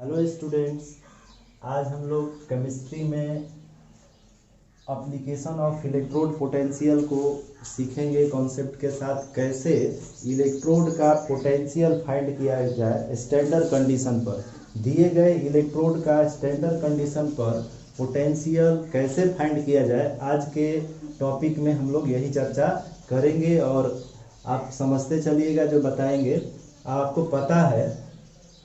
Hello students, आज हम लोग केमिस्ट्री में एप्लीकेशन ऑफ इलेक्ट्रोड पोटेंशियल को सीखेंगे। कॉन्सेप्ट के साथ कैसे इलेक्ट्रोड का पोटेंशियल फाइंड किया जाए स्टैंडर्ड कंडीशन पर, दिए गए इलेक्ट्रोड का स्टैंडर्ड कंडीशन पर पोटेंशियल कैसे फाइंड किया जाए। आज के टॉपिक में हम लोग यही चर्चा करेंगे और आप समझते चलिएगा जो बताएंगे। आपको पता है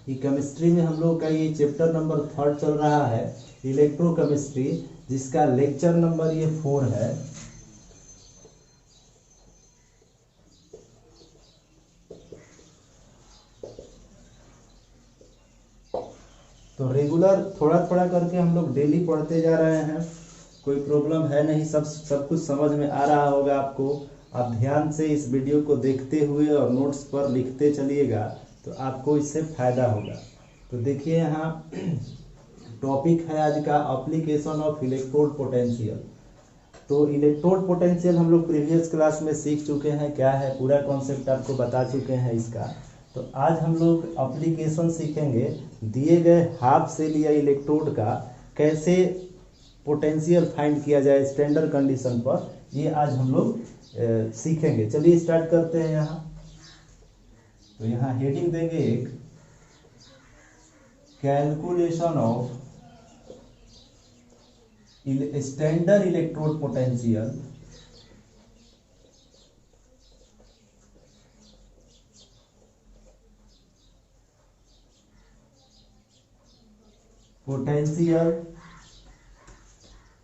कि केमिस्ट्री में हम लोग का ये चैप्टर नंबर 3 चल रहा है, इलेक्ट्रोकेमिस्ट्री, जिसका लेक्चर नंबर ये 4 है। तो रेगुलर थोड़ा थोड़ा करके हम लोग डेली पढ़ते जा रहे हैं, कोई प्रॉब्लम है नहीं, सब कुछ समझ में आ रहा होगा आपको। आप ध्यान से इस वीडियो को देखते हुए और नोट्स पर लिखते चलिएगा तो आपको इससे फायदा होगा। तो देखिए यहाँ टॉपिक है आज का एप्लीकेशन ऑफ इलेक्ट्रोड पोटेंशियल। तो इलेक्ट्रोड पोटेंशियल हम लोग प्रीवियस क्लास में सीख चुके हैं, क्या है पूरा कॉन्सेप्ट आपको बता चुके हैं इसका। तो आज हम लोग एप्लीकेशन सीखेंगे, दिए गए हाफ सेल या इलेक्ट्रोड का कैसे पोटेंशियल फाइंड किया जाए स्टैंडर्ड कंडीशन पर, ये आज हम लोग सीखेंगे। चलिए स्टार्ट करते हैं। यहाँ तो यहाँ हेडिंग देंगे एक, calculation of standard electrode potential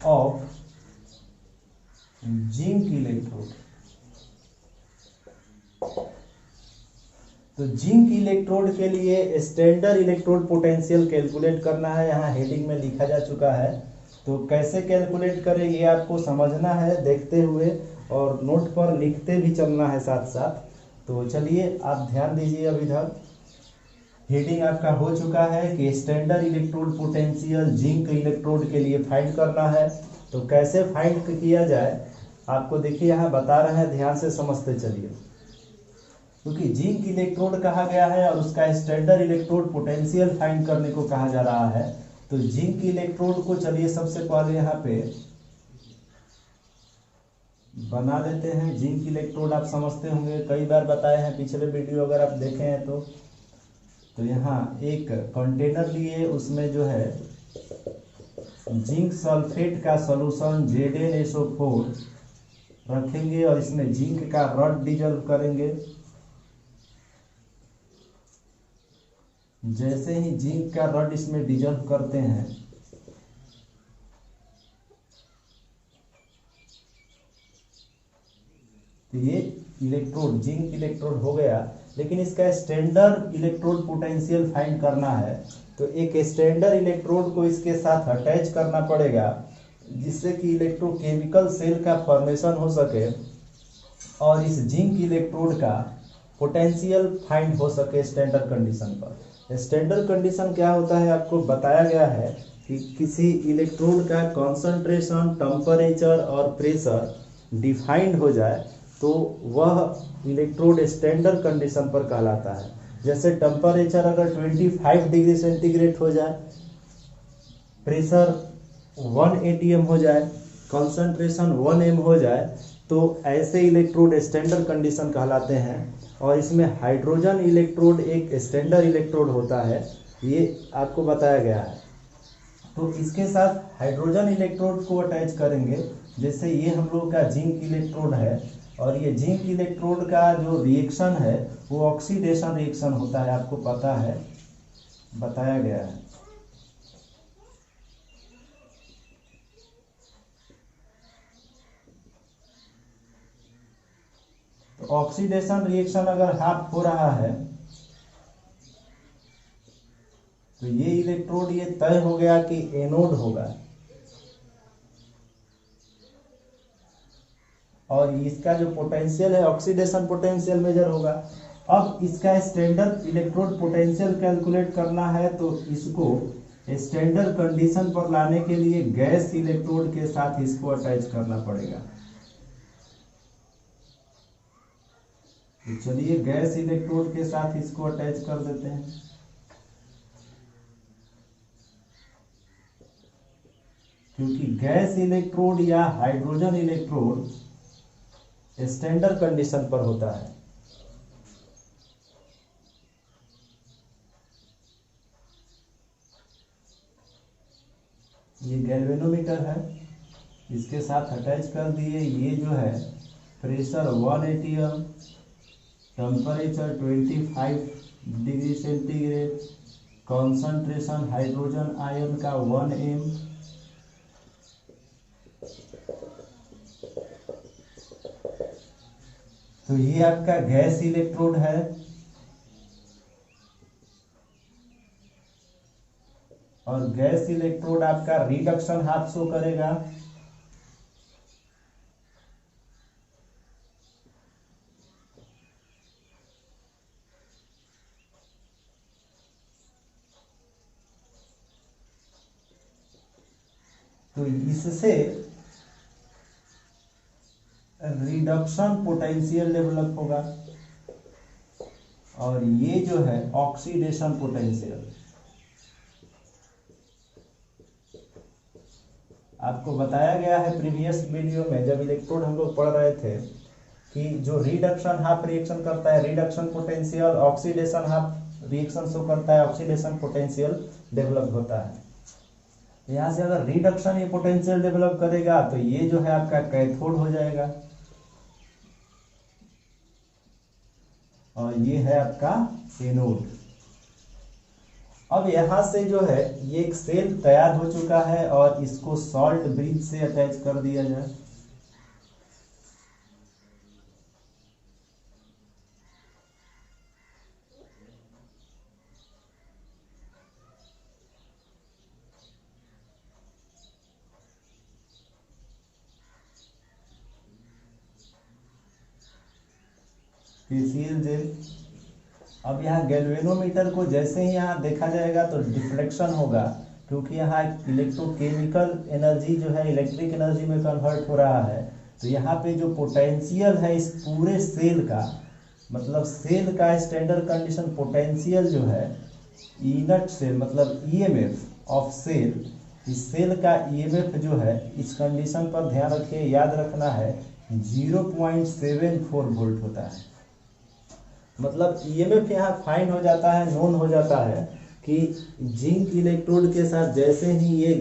of zinc electrode. तो जिंक इलेक्ट्रोड के लिए स्टैंडर्ड इलेक्ट्रोड पोटेंशियल कैलकुलेट करना है, यहाँ हेडिंग में लिखा जा चुका है। तो कैसे कैलकुलेट करें ये आपको समझना है देखते हुए, और नोट पर लिखते भी चलना है साथ साथ। तो चलिए आप ध्यान दीजिए। अब इधर हेडिंग आपका हो चुका है कि standard electrode potential zinc electrode के लिए फाइंड करना है। तो कैसे फाइंड किया जाए आपको देखिए यहाँ बता रहे हैं, ध्यान से समझते चलिए। क्योंकि जिंक इलेक्ट्रोड कहा गया है और उसका स्टैंडर्ड इलेक्ट्रोड पोटेंशियल फाइंड करने को कहा जा रहा है। तो जिंक इलेक्ट्रोड को चलिए सबसे पहले यहाँ पे बना लेते हैं। जिंक इलेक्ट्रोड आप समझते होंगे, कई बार बताए हैं पिछले वीडियो अगर आप देखे हैं तो यहाँ एक कंटेनर लिए, उसमें जो है जिंक सल्फेट का सॉल्यूशन ZnSO4 रखेंगे और इसमें जिंक का रॉड डिजॉल्व करेंगे। जैसे ही जिंक का रॉड इसमें डिजॉल्व करते हैं तो ये इलेक्ट्रोड जिंक इलेक्ट्रोड हो गया। लेकिन इसका स्टैंडर्ड इलेक्ट्रोड पोटेंशियल फाइंड करना है, तो एक स्टैंडर्ड इलेक्ट्रोड को इसके साथ अटैच करना पड़ेगा, जिससे कि इलेक्ट्रोकेमिकल सेल का फॉर्मेशन हो सके और इस जिंक इलेक्ट्रोड का पोटेंशियल फाइंड हो सके स्टैंडर्ड कंडीशन पर। स्टैंडर्ड कंडीशन क्या होता है आपको बताया गया है कि किसी इलेक्ट्रोड का कॉन्सेंट्रेशन, टेम्परेचर और प्रेशर डिफाइंड हो जाए तो वह इलेक्ट्रोड स्टैंडर्ड कंडीशन पर कहलाता है। जैसे टेम्परेचर अगर 25 डिग्री सेंटीग्रेड हो जाए, प्रेशर 1 atm हो जाए, कॉन्सेंट्रेशन 1 m हो जाए, तो ऐसे इलेक्ट्रोड स्टैंडर्ड कंडीशन कहलाते हैं। और इसमें हाइड्रोजन इलेक्ट्रोड एक स्टैंडर्ड इलेक्ट्रोड होता है, ये आपको बताया गया है। तो इसके साथ हाइड्रोजन इलेक्ट्रोड को अटैच करेंगे। जैसे ये हम लोग का जिंक इलेक्ट्रोड है और ये जिंक इलेक्ट्रोड का जो रिएक्शन है वो ऑक्सीडेशन रिएक्शन होता है, आपको पता है, बताया गया है। तो ऑक्सीडेशन रिएक्शन अगर हाफ हो रहा है तो ये इलेक्ट्रोड ये तय हो गया कि एनोड होगा, और इसका जो पोटेंशियल है ऑक्सीडेशन पोटेंशियल मेजर होगा। अब इसका स्टैंडर्ड इलेक्ट्रोड पोटेंशियल कैलकुलेट करना है, तो इसको स्टैंडर्ड कंडीशन पर लाने के लिए गैस इलेक्ट्रोड के साथ इसको अटैच करना पड़ेगा। तो चलिए गैस इलेक्ट्रोड के साथ इसको अटैच कर देते हैं। क्योंकि गैस इलेक्ट्रोड या हाइड्रोजन इलेक्ट्रोड स्टैंडर्ड कंडीशन पर होता है। ये गैल्वेनोमीटर है, इसके साथ अटैच कर दिए। ये जो है pressure 1 atm, temperature 25 degree centigrade, concentration hydrogen ion का 1 m, तो ये आपका गैस इलेक्ट्रोड है। और गैस इलेक्ट्रोड आपका रिडक्शन हाफ शो करेगा। तो इससे रिडक्शन पोटेंशियल डेवलप होगा। और ये जो है ऑक्सीडेशन पोटेंशियल। आपको बताया गया है प्रीवियस वीडियो में जब इलेक्ट्रोड हम लोग पढ़ रहे थे कि जो रिडक्शन हाफ रिएक्शन करता है reduction potential, oxidation half reaction show करता है ऑक्सीडेशन पोटेंशियल डेवलप होता है। यहां से अगर रिडक्शन ये पोटेंशियल डेवलप करेगा तो ये जो है आपका कैथोड हो जाएगा और ये है आपका एनोड। अब यहां से जो है ये एक सेल तैयार हो चुका है और इसको सॉल्ट ब्रिज से अटैच कर दिया जाए। पीसीएल जेल। अब यहाँ गैल्वेनोमीटर को जैसे ही यहाँ देखा जाएगा तो डिफ्लेक्शन होगा, क्योंकि यहाँ इलेक्ट्रोकेमिकल एनर्जी जो है इलेक्ट्रिक एनर्जी में कन्वर्ट हो रहा है। तो यहाँ पे जो पोटेंशियल है इस पूरे सेल का, मतलब सेल का स्टैंडर्ड कंडीशन पोटेंशियल जो है इनट सेल मतलब ईएमएफ ऑफ सेल, इस सेल का ईएमएफ जो है इस कंडीशन पर ध्यान रखिए, याद रखना है 0.74 वोल्ट होता है। मतलब ईएमएफ यहाँ फाइंड हो जाता है, नोन हो जाता है कि जिंक इलेक्ट्रोड के साथ जैसे ही ये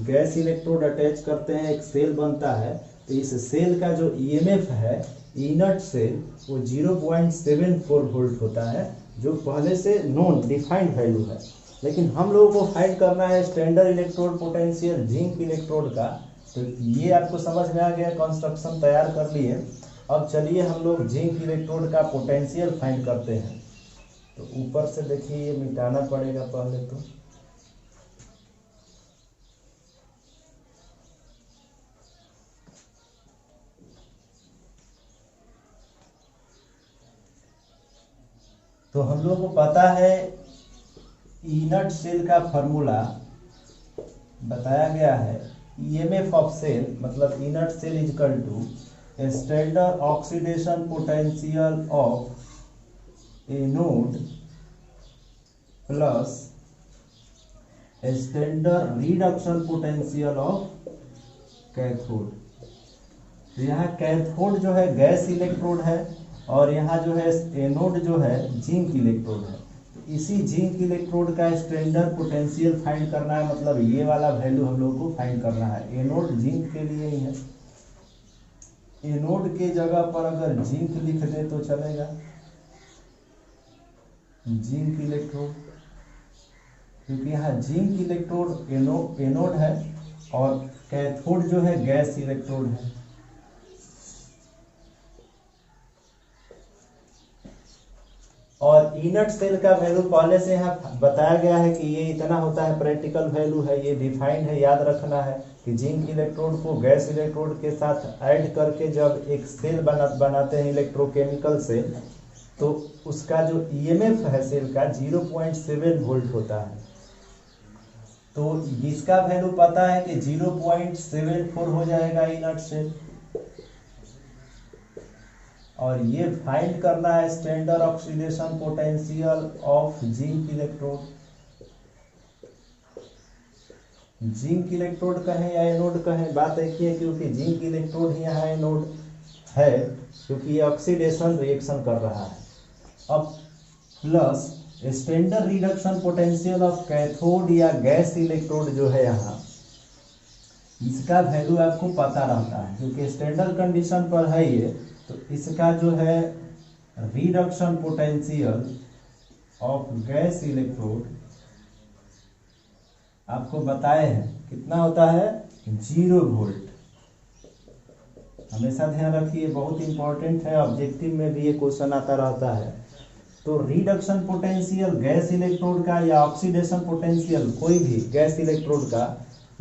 गैस इलेक्ट्रोड अटैच करते हैं एक सेल बनता है, तो इस सेल का जो ईएमएफ है इनट सेल वो 0.74 वोल्ट होता है, जो पहले से नोन डिफाइंड वैल्यू है। लेकिन हम लोगों को फाइंड करना है standard electrode potential zinc electrode का। तो ये आपको समझ में आ गया, कंस्ट्रक्शन तैयार कर लिए। अब चलिए हम लोग जिंक इलेक्ट्रोड का पोटेंशियल फाइंड करते हैं। तो ऊपर से देखिए ये मिटाना पड़ेगा पहले तो हम लोग को पता है इनट सेल का फॉर्मूला बताया गया है, ईएमएफ ऑफ सेल मतलब इनट cell is equal to standard oxidation potential of anode plus standard reduction potential of cathode. तो यहाँ कैथोड जो है गैस इलेक्ट्रोड है और यहाँ जो है एनोड जो है जिंक इलेक्ट्रोड है। तो इसी जिंक इलेक्ट्रोड का स्टैंडर्ड पोटेंशियल फाइंड करना है, मतलब ये वाला वैल्यू हम लोग को फाइंड करना है। एनोड जिंक के लिए ही है, एनोड के जगह पर अगर जिंक लिख दे तो चलेगा, जिंक इलेक्ट्रोड, क्योंकि यहाँ जिंक इलेक्ट्रोड एनोड है और कैथोड जो है गैस इलेक्ट्रोड है। और इनट सेल का वैल्यू पहले से यहाँ बताया गया है कि ये इतना होता है, प्रैक्टिकल वैल्यू है, ये डिफाइंड है, याद रखना है कि जिंक इलेक्ट्रोड को गैस इलेक्ट्रोड के साथ ऐड करके जब एक सेल बनाते हैं इलेक्ट्रोकेमिकल सेल, तो उसका जो ईएमएफ है सेल का 0.7 वोल्ट होता है। तो इसका वैल्यू पता है कि 0.74 हो जाएगा इनट सेल, और ये फाइंड करना है standard oxidation potential of zinc electrode. Zinc electrode कहें या एनोड कहें, बात एक ही है, क्योंकि जिंक इलेक्ट्रोड ही यहाँ एनोड है, क्योंकि ये ऑक्सीडेशन रिएक्शन कर रहा है। अब plus standard reduction potential of cathode या गैस इलेक्ट्रोड जो है यहाँ, इसका वैल्यू आपको पता रहता है, क्योंकि स्टैंडर्ड कंडीशन पर है ये, तो इसका जो है reduction potential of gas electrode आपको बताए हैं कितना होता है, 0 वोल्ट। हमेशा ध्यान रखिए, बहुत इंपॉर्टेंट है, ऑब्जेक्टिव में भी ये क्वेश्चन आता रहता है। तो रिडक्शन पोटेंशियल गैस इलेक्ट्रोड का या ऑक्सीडेशन पोटेंशियल कोई भी गैस इलेक्ट्रोड का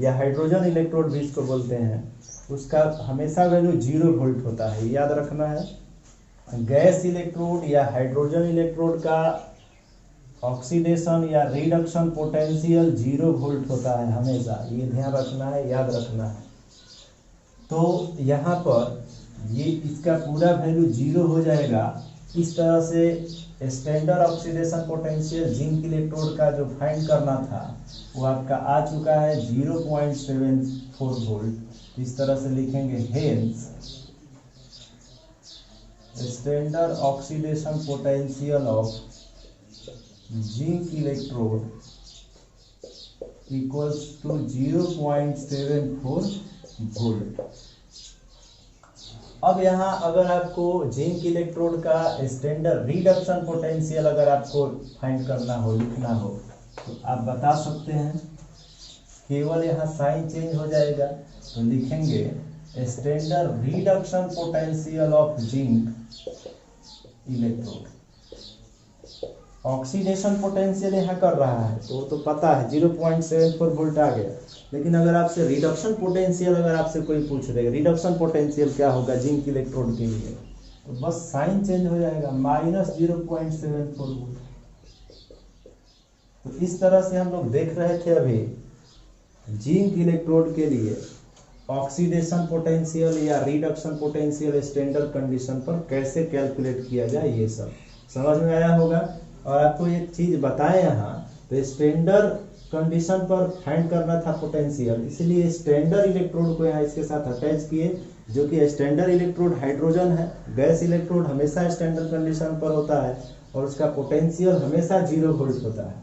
या हाइड्रोजन इलेक्ट्रोड भी इसको बोलते हैं, उसका हमेशा वैल्यू 0 वोल्ट होता है, याद रखना है। गैस इलेक्ट्रोड या हाइड्रोजन इलेक्ट्रोड का ऑक्सीडेशन या रिडक्शन पोटेंशियल 0 वोल्ट होता है हमेशा, ये ध्यान रखना है, याद रखना है। तो यहाँ पर ये इसका पूरा वैल्यू 0 हो जाएगा। इस तरह से standard oxidation potential zinc electrode का जो फाइंड करना था वो आपका आ चुका है 0.74 वोल्ट। इस तरह से लिखेंगे, hence standard oxidation potential of zinc electrode equals to 0.74 volt. अब यहाँ अगर आपको जिंक इलेक्ट्रोड का स्टैंडर्ड रिडक्शन पोटेंशियल अगर आपको फाइंड करना हो, लिखना हो, तो आप बता सकते हैं, केवल यहाँ साइन चेंज हो जाएगा। तो लिखेंगे standard reduction potential of zinc electrode. Oxidation potential यहाँ कर रहा है तो पता है 0.74 वोल्ट आ गया, लेकिन अगर आपसे रिडक्शन पोटेंशियल अगर आपसे कोई पूछ देगा रिडक्शन पोटेंशियल क्या होगा जिंक इलेक्ट्रोड के लिए, तो बस साइन चेंज हो जाएगा, -0.74 वोल्ट। तो इस तरह से हम लोग देख रहे थे अभी जिंक इलेक्ट्रोड के लिए ऑक्सीडेशन पोटेंशियल या रिडक्शन पोटेंशियल स्टैंडर्ड कंडीशन पर कैसे कैलकुलेट किया जाए, ये सब समझ में आया होगा। और आपको एक चीज बताएं यहाँ, तो स्टैंडर्ड कंडीशन पर फाइंड करना था पोटेंशियल, इसलिए स्टैंडर्ड इलेक्ट्रोड को यहाँ इसके साथ अटैच किए, जो कि स्टैंडर्ड इलेक्ट्रोड हाइड्रोजन है। गैस इलेक्ट्रोड हमेशा स्टैंडर्ड कंडीशन पर होता है और उसका पोटेंशियल हमेशा 0 वोल्ट होता है,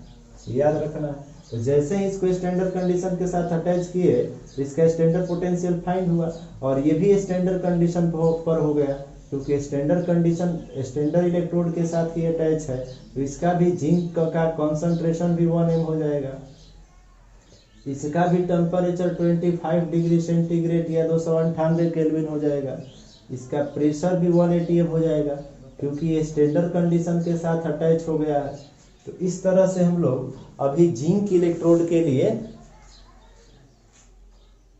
याद रखना। तो जैसे ही इसको स्टैंडर्ड कंडीशन के साथ अटैच किए तो इसका स्टैंडर्ड पोटेंशियल फाइंड हुआ, और ये भी स्टैंडर्ड कंडीशन पर हो गया, क्योंकि स्टैंडर्ड कंडीशन स्टैंडर्ड इलेक्ट्रोड के साथ ही अटैच है, तो इसका भी जिंक का कॉन्सेंट्रेशन भी 1 m हो जाएगा। इसका भी टेम्परेचर 25 डिग्री सेंटीग्रेड या 298 केल्विन हो जाएगा। इसका प्रेशर भी 1 atm हो जाएगा, क्योंकि ये स्टैंडर्ड कंडीशन के साथ अटैच हो गया है। तो इस तरह से हम लोग अभी जिंक इलेक्ट्रोड के लिए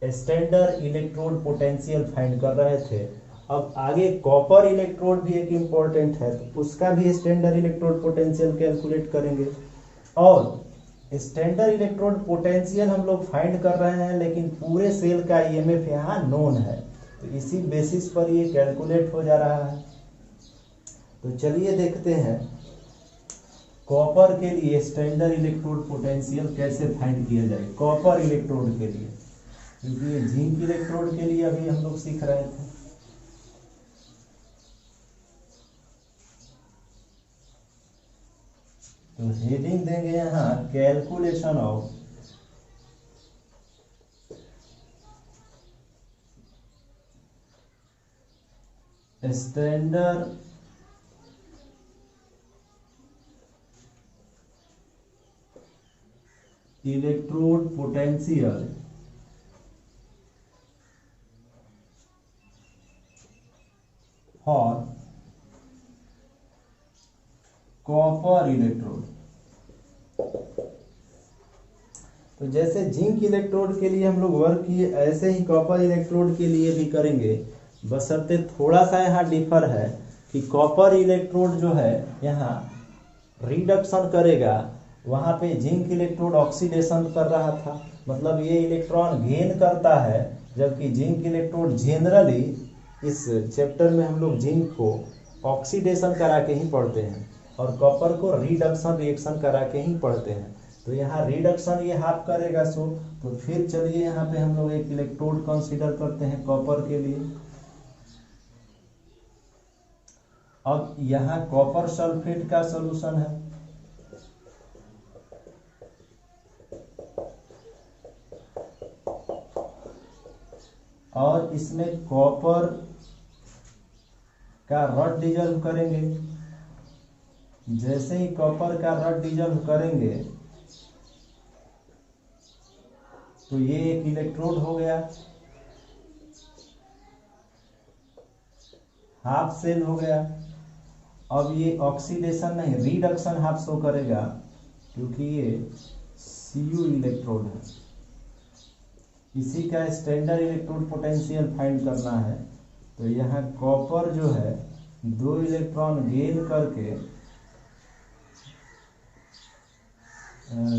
स्टैंडर्ड इलेक्ट्रोड पोटेंशियल फाइंड कर रहे थे। अब आगे कॉपर इलेक्ट्रोड भी एक इम्पोर्टेंट है, तो उसका भी स्टैंडर्ड इलेक्ट्रोड पोटेंशियल कैलकुलेट करेंगे। और स्टैंडर्ड इलेक्ट्रोड पोटेंशियल हम लोग फाइंड कर रहे हैं, लेकिन पूरे सेल का ईएमएफ यहाँ नोन है, तो इसी बेसिस पर ये कैलकुलेट हो जा रहा है। तो चलिए देखते हैं कॉपर के लिए स्टैंडर्ड इलेक्ट्रोड पोटेंशियल कैसे फाइंड किया जाए, कॉपर इलेक्ट्रोड के लिए, क्योंकि ये जिंक इलेक्ट्रोड के लिए अभी हम लोग सीख रहे थे। तो हेडिंग देंगे यहाँ calculation of standard electrode potential for copper electrode. तो जैसे जिंक इलेक्ट्रोड के लिए हम लोग वर्क किए, ऐसे ही कॉपर इलेक्ट्रोड के लिए भी करेंगे, बशर्ते थोड़ा सा यहाँ डिफर है कि कॉपर इलेक्ट्रोड जो है यहाँ रिडक्शन करेगा, वहाँ पे जिंक इलेक्ट्रोड ऑक्सीडेशन कर रहा था, मतलब ये इलेक्ट्रॉन गेन करता है, जबकि जिंक इलेक्ट्रोड जनरली इस चैप्टर में हम लोग जिंक को ऑक्सीडेशन करा के ही पढ़ते हैं और कॉपर को रिडक्शन रिएक्शन करा के ही पढ़ते हैं। तो यहाँ रिडक्शन ये हाफ करेगा सो, तो फिर चलिए यहाँ पे हम लोग एक इलेक्ट्रोड कंसीडर करते हैं कॉपर के लिए। अब यहाँ कॉपर सल्फेट का सॉल्यूशन है, और इसमें कॉपर का रड डिजल्व करेंगे। जैसे ही कॉपर का रड डिजल्व करेंगे तो ये एक इलेक्ट्रोड हो गया, हाफ सेल हो गया। अब ये ऑक्सीडेशन नहीं रिडक्शन हाफ शो करेगा, क्योंकि ये Cu इलेक्ट्रोड है। इसी का स्टैंडर्ड इलेक्ट्रोड पोटेंशियल फाइंड करना है। तो यहाँ कॉपर जो है 2 इलेक्ट्रॉन गेन करके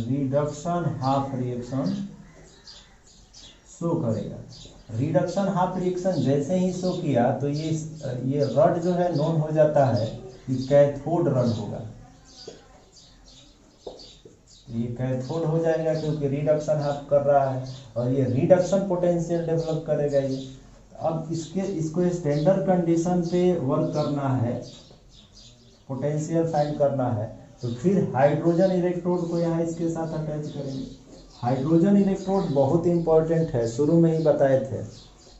रिडक्शन हाफ रिएक्शन शो करेगा। रिडक्शन हाफ रिएक्शन जैसे ही शो किया तो ये रड जो है नोन हो जाता है कि कैथोड रड होगा। ये कैथोड हो जाएगा क्योंकि रिडक्शन हाफ कर रहा है, और ये रिडक्शन पोटेंशियल डेवलप करेगा ये। अब इसको स्टैंडर्ड कंडीशन पे वर्क करना है, पोटेंशियल फाइंड करना है। तो फिर हाइड्रोजन इलेक्ट्रोड को यहाँ इसके साथ अटैच करेंगे। हाइड्रोजन इलेक्ट्रोड बहुत इंपॉर्टेंट है, शुरू में ही बताए थे।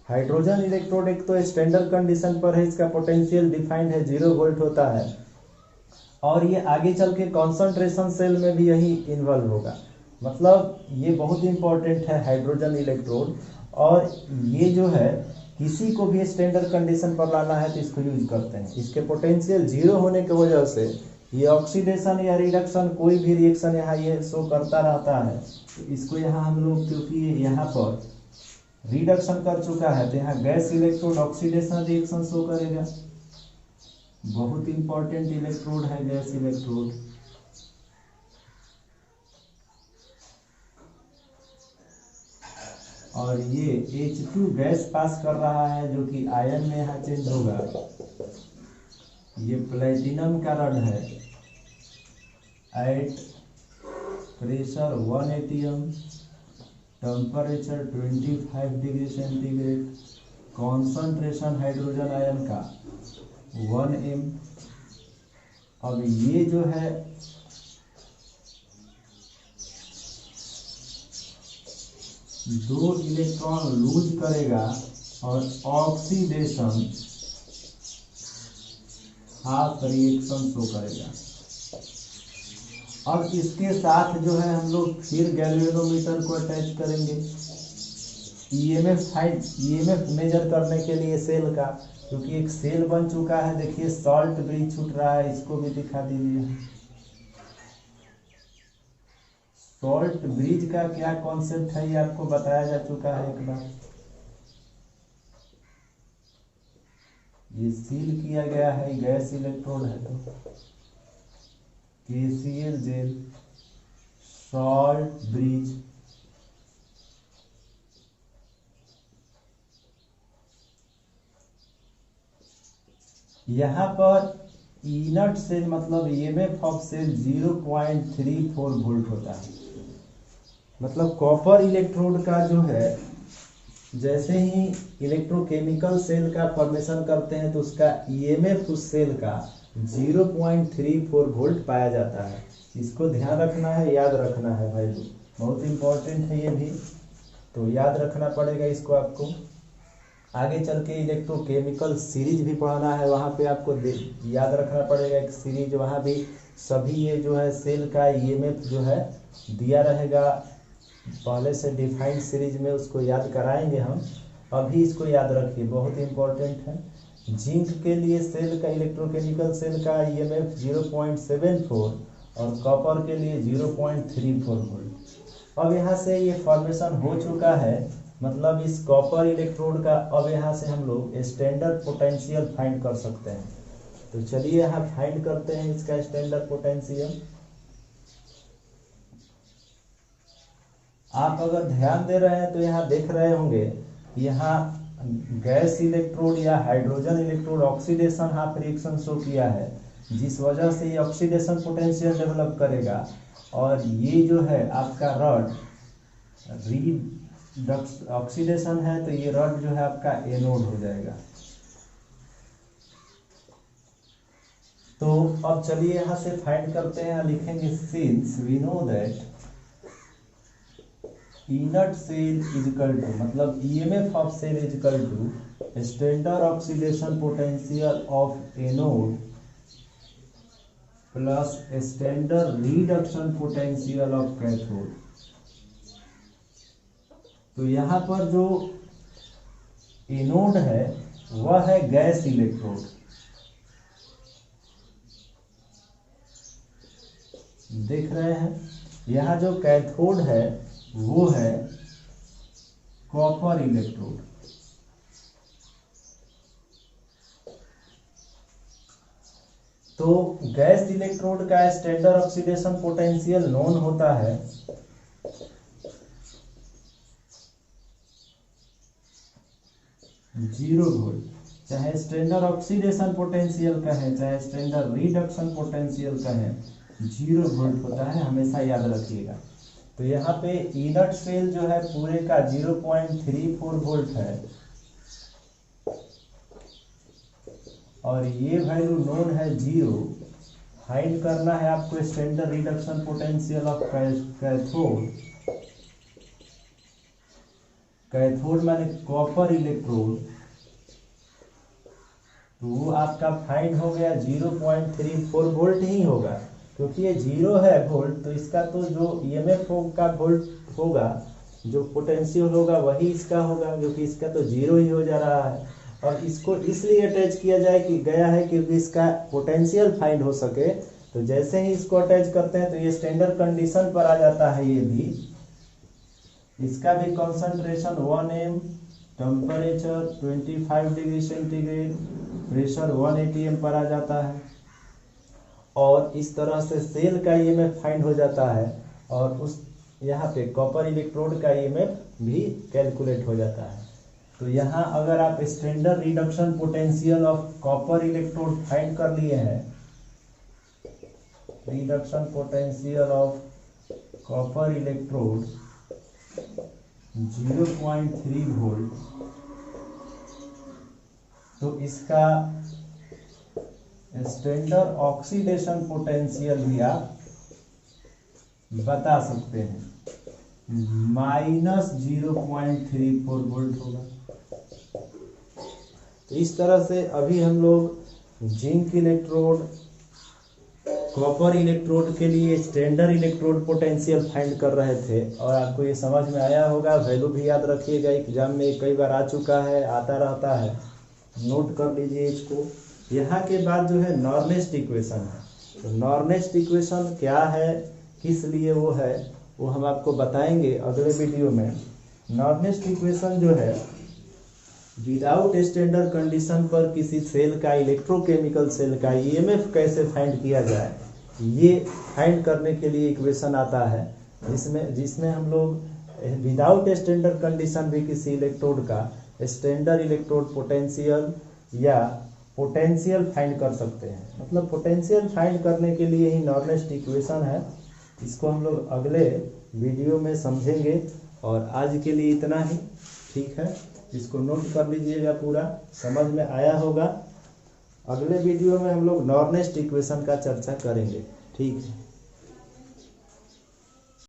हाइड्रोजन इलेक्ट्रोड एक तो स्टैंडर्ड कंडीशन पर है, इसका पोटेंशियल डिफाइंड है 0 वोल्ट होता है, और ये आगे चल के कॉन्सेंट्रेशन सेल में भी यही इन्वॉल्व होगा। मतलब ये बहुत इंपॉर्टेंट है हाइड्रोजन इलेक्ट्रोड, और ये जो है किसी को भी स्टैंडर्ड कंडीशन पर लाना है तो इसको यूज करते हैं। इसके पोटेंशियल 0 होने की वजह से ये ऑक्सीडेशन या रिडक्शन कोई भी रिएक्शन यहाँ ये शो करता रहता है। तो इसको यहाँ हम लोग, क्योंकि यहाँ पर रिडक्शन कर चुका है तो यहाँ gas electrode oxidation reaction show करेगा। बहुत इंपॉर्टेंट इलेक्ट्रोड है गैस इलेक्ट्रोड। और ये H2 गैस पास कर रहा है जो कि आयन में यहाँ चेंज होगा। ये प्लेटिनम का रड है, at pressure 1 atm, temperature 25 degree centigrade, concentration hydrogen ion का 1 m। अब ये जो है दो इलेक्ट्रॉन लूज करेगा और ऑक्सीडेशन हाफ रिएक्शन शो करेगा। अब इसके साथ जो है हम लोग फिर गैल्वेनोमीटर को अटैच करेंगे ईएमएफ मेजर करने के लिए सेल का, क्योंकि एक सेल बन चुका है। देखिए सॉल्ट ब्रिज छूट रहा है, इसको भी दिखा दीजिए। सॉल्ट ब्रिज का क्या कॉन्सेप्ट है ये आपको बताया जा चुका है एक बार। ये सील किया गया है, गैस इलेक्ट्रोड है तो KCl जेल सॉल्ट ब्रिज। यहाँ पर इनर्ट सेल मतलब ईएमएफ ऑफ सेल 0.34 वोल्ट होता है। मतलब कॉपर इलेक्ट्रोड का जो है जैसे ही इलेक्ट्रोकेमिकल सेल का फॉर्मेशन करते हैं तो उसका ईएमएफ उस सेल का 0.34 वोल्ट पाया जाता है। इसको ध्यान रखना है, याद रखना है भाई, बहुत इंपॉर्टेंट है ये भी, तो याद रखना पड़ेगा इसको आपको। आगे चल के इलेक्ट्रोकेमिकल सीरीज भी पढ़ाना है, वहाँ पे आपको याद रखना पड़ेगा एक सीरीज, वहाँ भी सभी ये जो है सेल का ईएमएफ जो है दिया रहेगा पहले से डिफाइंड सीरीज में, उसको याद कराएंगे हम। अभी इसको याद रखिए, बहुत इंपॉर्टेंट है। जिंक के लिए सेल का इलेक्ट्रोकेमिकल सेल का ईएमएफ 0.74 और कॉपर के लिए 0.34 वोल्ट। अब यहाँ से ये फॉर्मेशन हो चुका है, मतलब इस कॉपर इलेक्ट्रोड का अब यहाँ से हम लोग स्टैंडर्ड पोटेंशियल फाइंड कर सकते हैं। तो चलिए यहाँ फाइंड करते हैं इसका स्टैंडर्ड पोटेंशियल। आप अगर ध्यान दे रहे हैं तो यहाँ देख रहे होंगे यहाँ गैस इलेक्ट्रोड या hydrogen electrode oxidation half reaction show किया है, जिस वजह से ये ऑक्सीडेशन पोटेंशियल डेवलप करेगा। और ये जो है आपका रॉड ऑक्सीडेशन है, तो ये रॉड जो है आपका एनोड हो जाएगा। तो अब चलिए यहाँ से फाइंड करते हैं, लिखेंगे since we know that inert cell is equal to, मतलब EMF of cell is equal to standard oxidation potential of anode plus standard reduction potential of cathode. तो यहाँ पर जो एनोड है वह है गैस इलेक्ट्रोड, देख रहे हैं। यहाँ जो कैथोड है वो है कॉपर इलेक्ट्रोड। तो गैस इलेक्ट्रोड का स्टैंडर्ड ऑक्सीडेशन पोटेंशियल नोन होता है 0 वोल्ट, चाहे स्टैंडर्ड ऑक्सीडेशन पोटेंशियल का है चाहे स्टैंडर्ड रिडक्शन पोटेंशियल का है, 0 वोल्ट होता है, हमेशा याद रखिएगा। तो यहाँ पे इनर्ट सेल जो है पूरे का 0.34 वोल्ट है और ये वैल्यू नोन है 0। फाइंड करना है आपको standard reduction potential of cathode. Cathode माने कॉपर इलेक्ट्रोड, तो वो आपका फाइंड हो गया 0.34 वोल्ट ही होगा, क्योंकि ये 0 है वोल्ट, तो इसका तो जो ईएमएफ का वोल्ट होगा, जो पोटेंशियल होगा वही इसका होगा, क्योंकि इसका तो 0 ही हो जा रहा है। और इसको इसलिए अटैच किया जाए कि गया है क्योंकि इसका पोटेंशियल फाइंड हो सके। तो जैसे ही इसको अटैच करते हैं तो ये स्टैंडर्ड कंडीशन पर आ जाता है। ये भी इसका भी concentration 1m, temperature 25 degree centigrade, pressure 1 atm पर आ जाता है। और इस तरह से सेल का ईएमएफ फाइंड हो जाता है और उस यहाँ पे कॉपर इलेक्ट्रोड का ईएमएफ भी कैलकुलेट हो जाता है। तो यहाँ अगर आप standard reduction potential of copper electrode find कर लिए हैं, reduction potential of copper electrode 0.3 volt, तो इसका स्टैंडर्ड ऑक्सीडेशन पोटेंशियल भी आप बता सकते हैं, -0.34 वोल्ट होगा। तो इस तरह से अभी हम लोग जिंक इलेक्ट्रोड, कॉपर इलेक्ट्रोड के लिए स्टैंडर्ड इलेक्ट्रोड पोटेंशियल फाइंड कर रहे थे और आपको ये समझ में आया होगा। वैल्यू भी याद रखिएगा, एग्जाम में कई बार आ चुका है, आता रहता है, नोट कर लीजिए इसको। यहाँ के बाद जो है नॉर्नेस्ट इक्वेशन है। तो नॉर्नेस्ट इक्वेशन क्या है, किस लिए वो है, वो हम आपको बताएंगे अगले वीडियो में। नॉर्नेस्ट इक्वेशन जो है विदाउट स्टैंडर्ड कंडीशन पर किसी सेल का, इलेक्ट्रोकेमिकल सेल का ईएमएफ कैसे फाइंड किया जाए, ये फाइंड करने के लिए इक्वेशन आता है, जिसमें हम लोग विदाउट स्टैंडर्ड कंडीशन भी किसी इलेक्ट्रोड का स्टैंडर्ड इलेक्ट्रोड पोटेंशियल या पोटेंशियल फाइंड कर सकते हैं। मतलब पोटेंशियल फाइंड करने के लिए ही नॉर्नेस्ट इक्वेशन है। इसको हम लोग अगले वीडियो में समझेंगे और आज के लिए इतना ही, ठीक है। इसको नोट कर लीजिएगा, पूरा समझ में आया होगा। अगले वीडियो में हम लोग नॉर्नेस्ट इक्वेशन का चर्चा करेंगे, ठीक है।